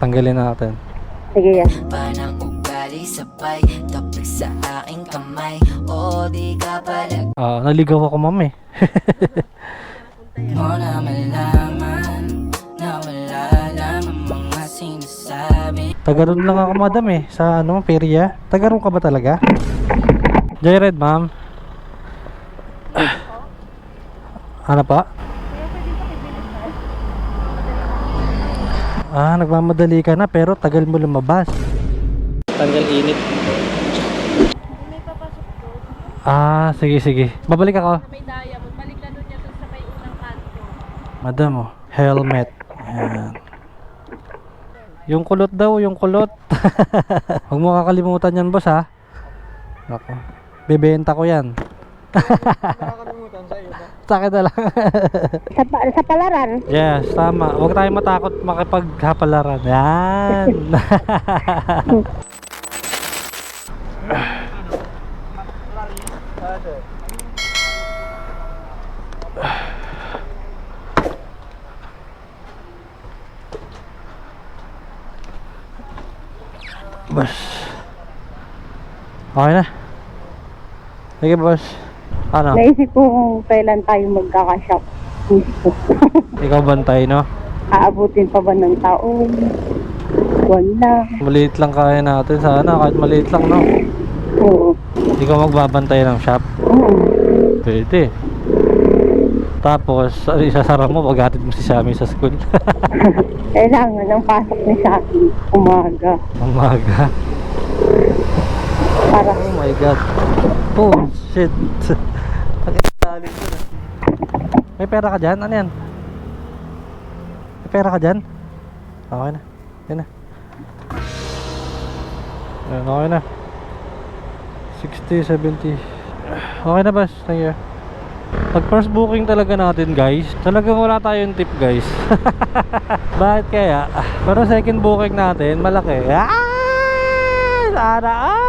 Tanggalin natin. Sige yan. Panang ugali sabay tapik sa aking kamay. O di ka pala Naligaw ako ma'am eh. mo na malaman na wala lang ang mga sinasabi. Tagaroon lang ako madam eh. Sa ano, Peria. Tagaroon ka ba talaga? Joyride ma'am. Ano pa? Nagmamadali ka na pero tagal mo lumabas. Tanggal init. Sige. Babalik ako. May diamond, balik ka doon niya sa may unang kanto. Madam oh, helmet. Ayan. Yung kulot daw, yung kulot. Huwag mo kakalimutan yan boss ha. Ako. Bebenta ko yan. Sa akin na lang. Sa palaran. Yes, tama. Huwag tayong matakot makipaghapalaran. Yan. Boss. Okay na. Sige boss. Ano? Naisip ko kung kailan tayo magkakashop. Ikaw bantay no? Aabutin pa ba ng taon? Buwan lang. Maliit lang kaya natin sana, kahit maliit lang no? Oo. Ikaw magbabantay ng shop? Oo. Pwede. Tapos, isasara mo paghatid mo si Sammy sa school. Kailangan ng pasok ni Shaki umaga. Umaga. Para Oh my god. Oh shit. Pag-installin mo na. May pera ka dyan? Ano yan? May pera ka dyan? Okay na. Yan na. Yan, okay na. 60, 70. Okay na boss. Thank you. Pag first booking talaga natin guys, talagang wala tayong tip guys. Bakit kaya? Pero second booking natin, malaki. Sana all!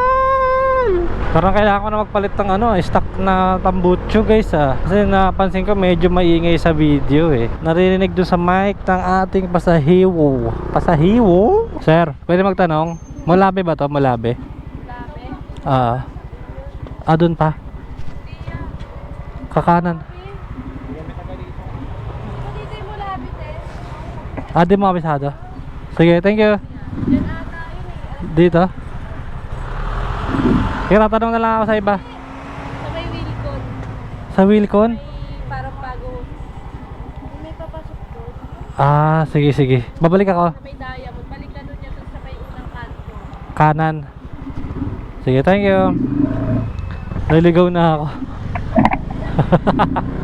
Parang kailangan ko na magpalit ng stock na tambucho guys Kasi napansin ko medyo maingay sa video eh. Naririnig dun sa mic ng ating pasahiwo. Pasahiwo? Sir, pwede magtanong? Malabi ba to? Malabi? Dun pa? Kakanan. Dito yung mulabit Di mo kabisado? Sige, thank you. Diyan ata yun Dito? Kaya tatanong na lang ako sa iba. Sa may Wilcon. Sa Wilcon? May parang bago. May papasok doon. Sige. Babalik ako. Sa may diamond, balik ka doon niya sa may unang kanto. Kanan. Sige, thank you. Naligaw na ako.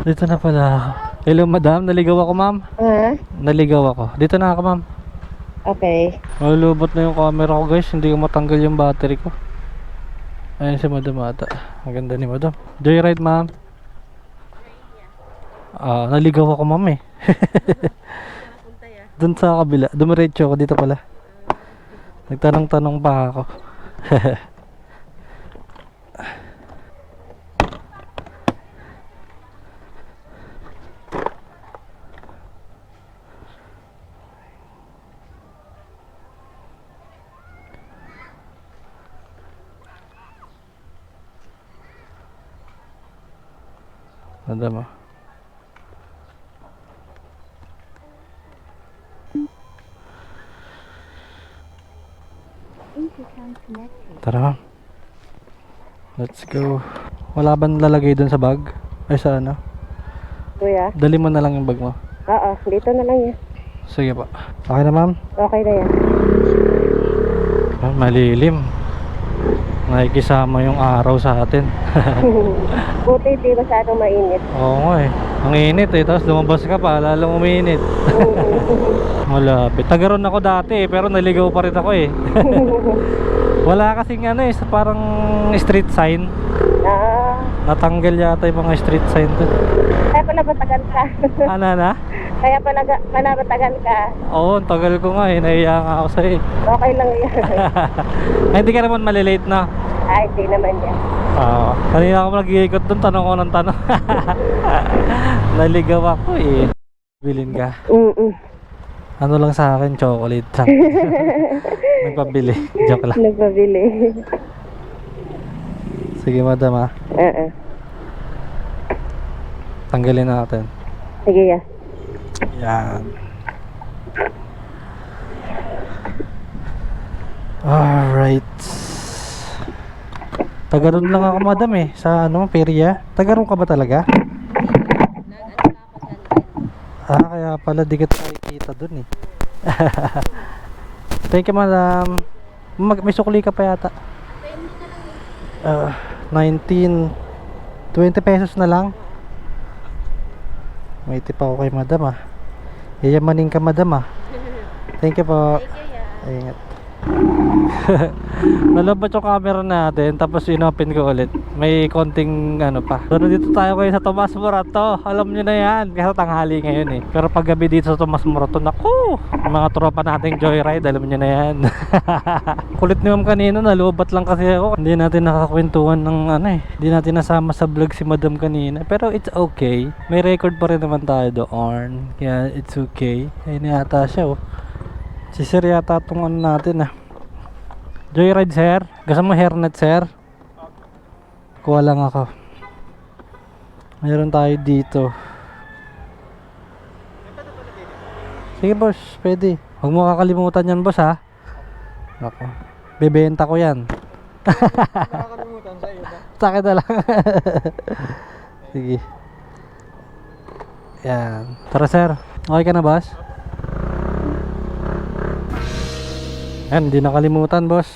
Dito na pala ako. Hello madam, naligaw ako ma'am. Naligaw ako. Dito na ako ma'am. Okay. Malulubot na yung camera ko guys. Hindi ko matanggal yung battery ko. Ayun si madam ata. Maganda ni madam. Joyride ma'am. Naligaw ako ma'am eh. Doon sa kabila. Dumiretso ako dito pala. Nagtanong-tanong pa ako. Madam Tara ma'am. Let's go. Wala ba lalagay dun sa bag? Ay sa ano? Kuya? Dali mo na lang yung bag mo. Oo, dito na lang yan. Sige pa. Okay na ma'am? Okay na yan. Malilim. Nakikisama yung araw sa atin. Buti di masyadong mainit. Oo nga eh. Ang init eh. Tapos lumabas ka pa, lalong uminit. Malapit. Tagaroon ako dati eh, pero naligaw pa rin ako eh. Wala kasing parang street sign. Natanggal yata yung mga street sign doon. Kaya pala batagan ka. Ano na? Kaya pala batagan ka. Oo, ang tagal ko nga eh. Nahiya nga ako sa'yo eh. Okay lang yan. Ay, hindi ka naman malilate na. Ay, hindi naman yan. Kanina ako nag-iikot doon, tanong ko ng tanong. Naligaw ako eh. Bilin ka. Ano lang sa akin, chocolate lang. Nagpabili. Joke lang. Nagpabili. Sige, madam ha. Tanggalin natin. Sige, ya. Yan. Alright. Tagaroon lang ako, madam eh. Sa ano, Peria. Tagaroon ka ba talaga? Kaya pala di ka nakikita dun eh. Thank you, madam. May sukli ka pa yata. 19 20 pesos na lang. May tip ako kay madam ah. Yayamanin ka, madam ah. Thank you po. Ingat. Nalobat yung camera natin, tapos inopen ko ulit. May konting ano pa. Pero dito tayo ngayon sa Tomas Morato. Alam nyo na yan, kasi tanghali ngayon eh. Pero pag gabi dito sa Tomas Morato, naku, mga tropa nating joyride, alam nyo na yan. Kulit ni ma'am kanina, nalobat lang kasi ako. Hindi natin nakakwentuhan ng ano eh. Hindi natin nasama sa vlog si madam kanina. Pero it's okay, may record pa rin naman tayo doon. Kaya it's okay. Ayun yata siya oh. Si sir yata itong ano natin ah. Joyride sir. Gusto mo hairnet sir? Kuha lang ako. Mayroon tayo dito. Sige boss, pwede. Huwag mo kakalimutan yan boss ha. Ako. Bebenta ko yan. Nakakalimutan sa iyo ba? Sa akin na lang. Sige. Yan. Tara sir. Okay ka na boss? Yan, hindi nakalimutan boss.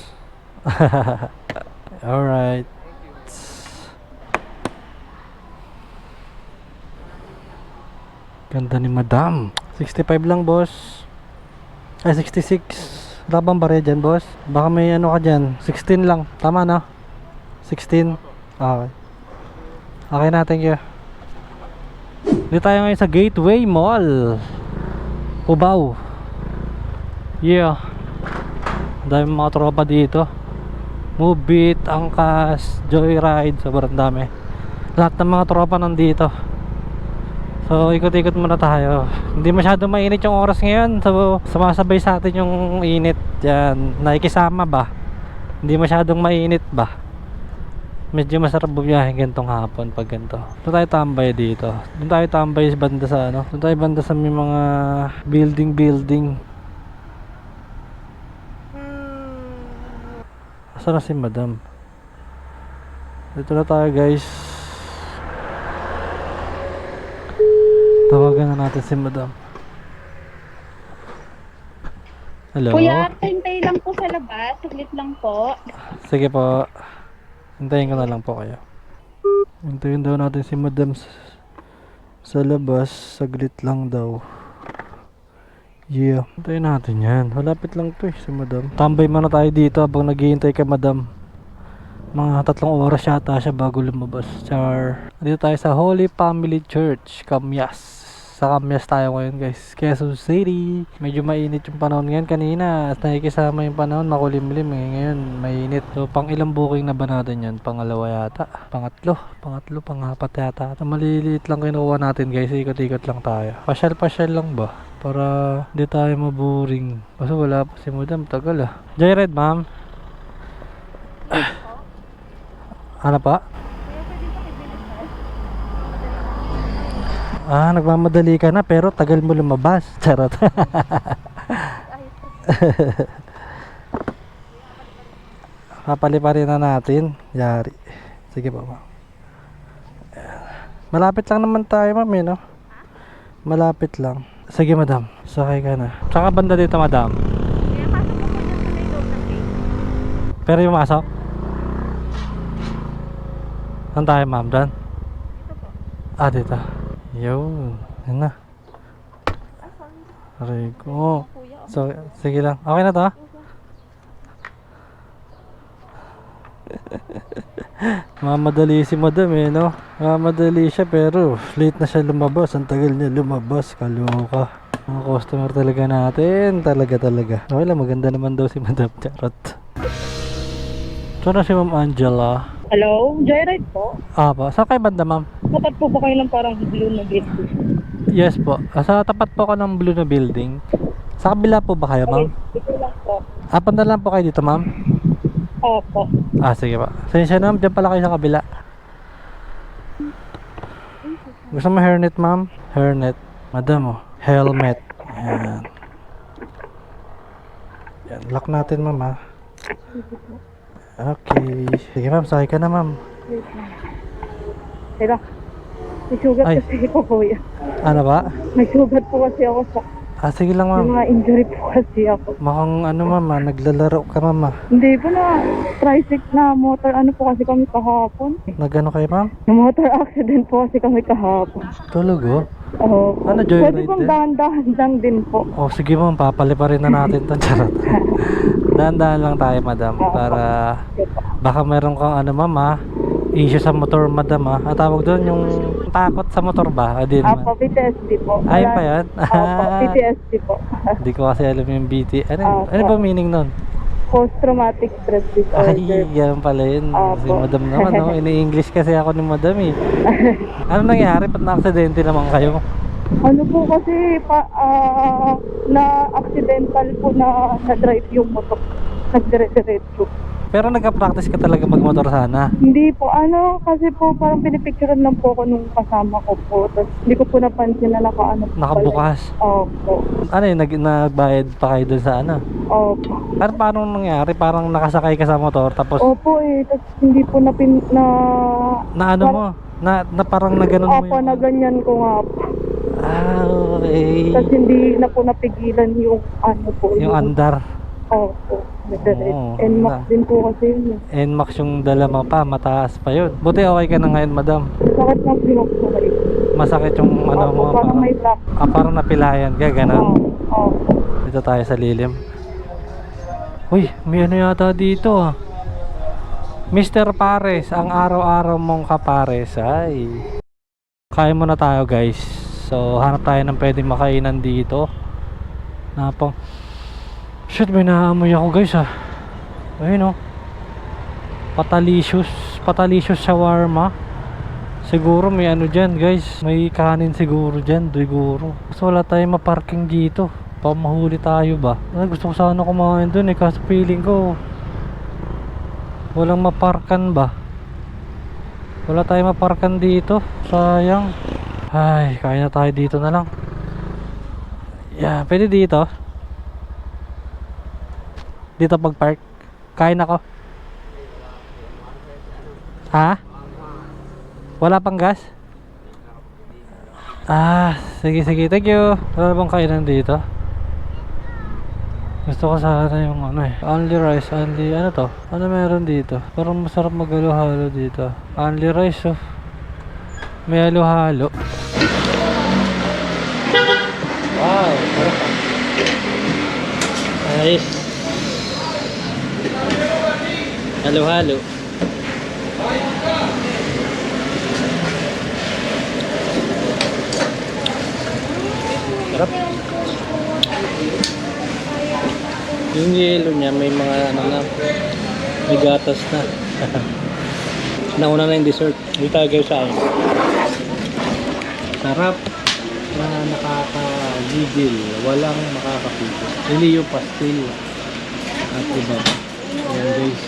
Alright. Ganda ni madam. 65 lang boss. Ay 66. Wala bang barya dyan boss? Baka may ano ka dyan. 16 lang. Tama na? 16. Okay. Okay na, thank you. Dito tayo ngayon sa Gateway Mall, Cubao. Yeah. Dami mga tropa dito. Move It, Angkas, Joyride, sobrang dami. Lahat ng mga tropa nandito. So ikot-ikot muna tayo. Hindi masyado mainit yung oras ngayon. So sumasabay sa atin yung init. Yan, nakikisama ba? Hindi masyadong mainit ba? Medyo masarap bumiyahe gantong hapon pag ganito. Doon tayo tambay dito. Doon tayo tambay banda sa ano. Doon tayo banda sa may mga building. Saan na si madam? Dito na tayo guys. Tawagan na natin si madam. Hello? Kuya, hintay lang po sa labas. Saglit lang po. Sige po. Hintayin ko na lang po kayo. Hintayin daw natin si madam sa labas. Saglit lang daw. Yeah. Hintayin natin yan. Malapit lang to eh si madam. Tambay muna tayo dito habang naghihintay kay madam. Mga 3 oras yata siya bago lumabas. Char. Dito tayo sa Holy Family Church, Camyas. Sa Camyas tayo ngayon guys, Quezon City. Medyo mainit yung panahon ngayon. Kanina at nakikisama yung panahon, makulimlim eh. Ngayon mainit. So pang ilang booking na ba natin yan? Pangalawa yata, pangatlo, pangapat yata. So, maliliit lang kinukuha natin guys, ikot-ikot lang tayo. Pasyal lang ba? Para di tayo maboring. Kasi wala pa si madam, tagal ah. Joyride ma'am. Ano pa? Nagmamadali ka na pero tagal mo lumabas. Charot. Papaliparin na natin. Yari. Sige po ma'am. Malapit lang naman tayo ma'am eh, no? Malapit lang. Sige madam, sakay ka na. Saka banda dito madam. Kaya pasok po po dyan sa may loob ng gate. Pero yung masok? Saan tayo ma'am? Dyan? Dito po. Dito. Yun. Yan na. Aray ko. Kuya, So, sige lang. Okay na to? Mamadali si madam eh, no? Mamadali siya pero late na siya lumabas. Ang tagal niya lumabas. Kaloka. Mga customer talaga natin. Talaga. Okay lang, maganda naman daw si madam. Charot. So na si ma'am Angela. Hello? Joyride po? Pa. Saan kayo banda ma'am? Tapat po ba kayo ng parang blue na gate? Yes po. Sa tapat po ako ng blue na building. Sa kabila po ba kayo, ma'am? Ito lang po. Punta lang po kayo dito, ma'am? Opo. Sige pa. Sensya na, dyan pala kayo sa kabila. Gusto mo hairnet, ma'am? Hairnet. Madam, oh. Helmet. Ayan. Yan. Lock natin, ma'am, ha? Okay. Sige, ma'am. Sakay ka na, ma'am. Tira. May sugat Ay. kasi ko, kuya. Ano ba? May sugat po kasi ako sa... Sige lang, May ma'am. mga injury po kasi ako. Mukhang ano, ma'am, naglalaro ka, ma'am, Hindi po na tricycle na motor ano po kasi kami kahapon. Nagano kayo, ma'am? Na motor accident po kasi kami kahapon. Tulog, oh. Oo. Ano, joyride Pwede pong din? dahan-dahan lang din po. Sige, ma'am. Papaliparin na natin to. Charot. Dahan-dahan lang tayo, madam. Para baka meron kang ano, ma'am, ha? Issue sa motor, madam, ha? Ang tawag doon, yung takot sa motor ba? Di naman. Apo, PTSD po. Ayun pa yan? Apo, PTSD po. Hindi ko kasi alam yung BT. Opo. Ano ba meaning nun? Post-traumatic stress Ay, disorder. yan pala yun. Si Opo. madam naman, no? Ini-English kasi ako ni madam, eh. Ano nangyari? Ba't na-aksidente naman kayo? Ano po kasi na accidental po na drive yung motor. Nagdire-diretso. Pero nagka-practice ka talaga magmotor sana. Hindi po, kasi po parang pinipicturean lang po ako nung kasama ko po. Tapos hindi ko po napansin na nakaano po. Nakabukas. Opo. Ano yun? Nagbayad pa kayo dun sa ano? Opo. Pero paano nangyari? Parang nakasakay ka sa motor tapos Opo tapos hindi po na na ano mo? Na parang na ganun mo Opo, na ganyan ko nga po. Okay. Tapos hindi na po napigilan yung ano po. Yung andar. Opo. Oo. NMAX din po kasi yun. NMAX yung dala mo pa, mataas pa yun. Buti okay ka na ngayon, madam. Sakit ng pinok po kayo. Masakit yung ano mo. Opo, parang may black. Parang napilayan ka, ganun. Opo. Dito tayo sa lilim. Uy, may ano yata dito, ah. Mr. Pares, ang araw-araw mong kapares. Ay. Kain muna tayo, guys. So, hanap tayo ng pwedeng makainan dito. Napang shit, may naamoy ako, guys, ah. Ayun, oh. Patalicious shawarma. Siguro may ano dyan, guys. May kanin siguro dyan, siguro. Kasi wala tayong maparking dito. Pamahuli tayo ba? Gusto ko sana kumain dun, kaso feeling ko walang maparkan ba? Wala tayong maparkan dito. Sayang. Ay, kaya na tayo dito na lang. Yeah, pwede dito. Dito pag-park. Kain ako. Ha? Wala pang gas? Sige. Thank you. Wala bang kainan dito? Gusto ko sana yung ano eh. Only rice, only ano to? Ano meron dito? Parang masarap maghalo-halo dito. Only rice, oh. May halo-halo. Wow. Nice. Halo-halo. Sarap. Yung yelo niya may mga ano na, may gatas na. Nauna na yung dessert. Dito tayo guys sa akin. Sarap na nakaka-gigil. Walang makakapito. Hindi yung pastil. At iba. Ayan guys.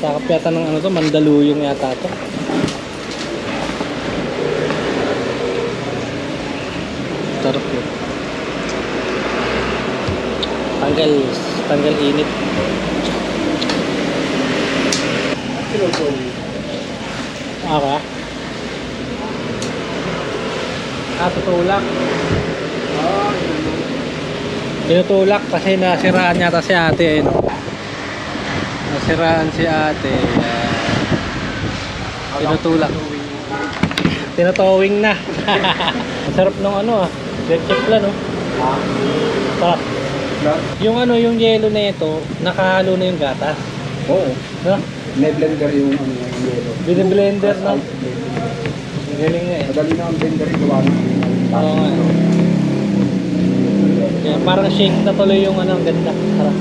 Sakap yata ng ano to, Mandaluyong yata to. Sarap yun. Tanggal init. Aka? Tutulak. Tinutulak kasi nasiraan yata si ate. Nasiraan si ate. Tinutulak. Tinutowing na. Sarap ng ano Check lang, no? Sarap. Yung ano, yung yelo na ito, nakahalo na yung gatas. Oo. No? May blender yung yelo. Biniblender na. Galing nga eh. Madali na ang blender yung gawa ng Oo nga. Yan, parang shake na tuloy yung ano, ang ganda. Sarap.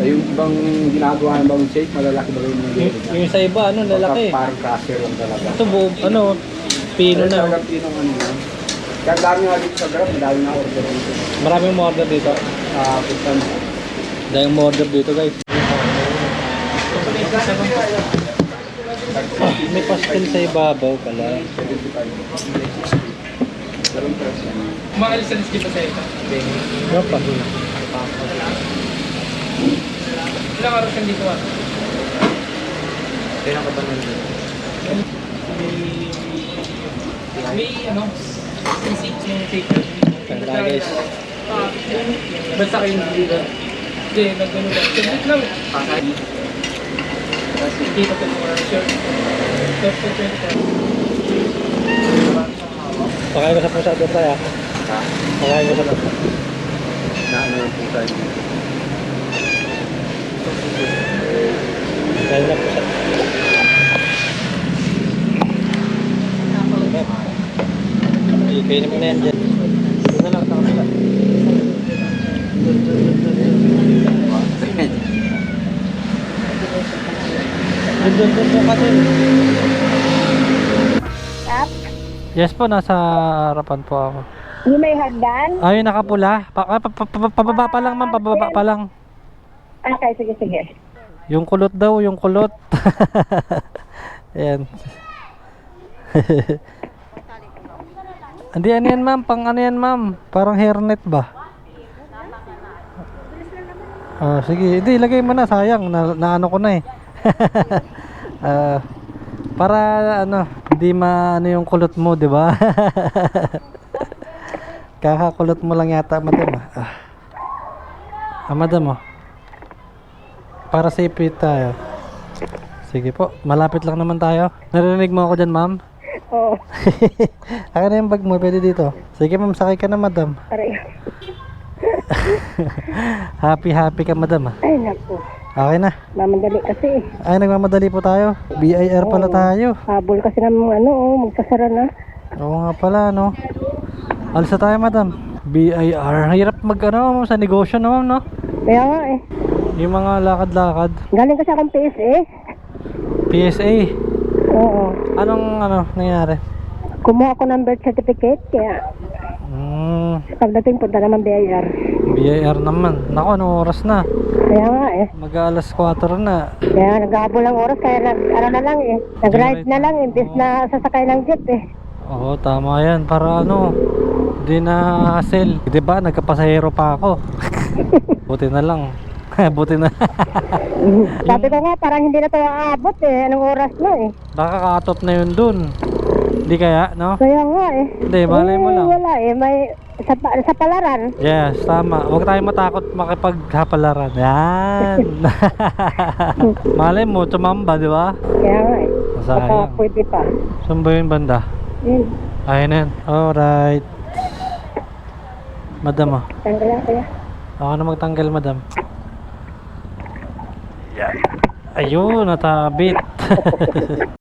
Yung ibang ginagawa ng bang shake, malalaki ba yung yelo niya? Yung sa iba, ano, lalaki. Parang crusher lang talaga. Ito buo, ano, pino na. Talagang pinong ano yun. Kaya dami nga dito sa Grab, madami na order dito. Maraming order dito. Pitan. Dahil order dito guys. May pastel sa ibabaw pala. 75. Meron pa siya. Makalisalis kita sa ito. Ano pa? Ilang araw siyang dito ah? Kaya ka ba nandun? May ano? Basic yung taker. Tara guys. Basta kayo dito. Hindi, nag-ano lang. Sandit lang. Kita ko yung mga shirt. Shirt ko 24. Pakain ko sa pusa doon tayo. Ha? Pakain ko sa pusa. Na ano yung pusa dito? Pakain na pusa. Kainin mo na yan dyan. Doon na lang sa kapila. Doon kasi. Up? Yes po, nasa harapan po ako. Yung may hagdan? Ayun, nakapula. Pababa pa lang, ma'am. Pababa pa lang. Okay, sige. Yung kulot daw, yung kulot. Ayan. Hindi, ano yan, ma'am? Pang ano yan, ma'am? Parang hairnet ba? Sige. Hindi, ilagay mo na. Sayang. Na ano ko na eh. Para ano, hindi maano yung kulot mo, di ba? Kakakulot mo lang yata, madam. Madam, oh. Para safe tayo. Sige po, malapit lang naman tayo. Narinig mo ako dyan, ma'am? Oo. Akin na yung bag mo, pwede dito. Sige, ma'am, sakay ka na, madam. Aray. Happy ka, madam. Ay, naku. Okay na. Mamadali kasi. Ay, nagmamadali po tayo. BIR pala tayo. Habol kasi ng magkasara na. Oo nga pala, no? Alis na tayo, madam. BIR. Hirap mag-ano sa negosyo, no, ma'am, no? Kaya nga eh. Yung mga lakad-lakad. Galing kasi akong PSA. PSA. Oo. Anong nangyari? Kumuha ako ng birth certificate. Kaya pagdating punta naman BIR. BIR naman. Naku, anong oras na? Kaya nga eh. Mag-alas 4 na. Kaya naghahabol ng oras. Kaya na lang eh. Nag-ride na lang. Imbis na sasakay ng jeep eh. Oo, tama yan. Para di na hassle. Diba, nagkapasahero pa ako. Buti na lang. Buti na. Sabi ko nga parang hindi na ito aabot eh. Anong oras na eh. Baka ka-top na yun dun. Hindi kaya, no? Kaya nga eh. Hindi, malay mo lang. Wala eh. May sa palaran. Yes, tama. Huwag tayong matakot makipaghapalaran. Yan. Malay mo, tumamba, di ba? Kaya nga eh. Baka Sayang. pwede pa. Saan ba yung banda? Yun. Ayun na yan. Alright. Madam, ah. Tanggal lang kaya. Ako na magtanggal, madam. Yan. Ayun, natabit.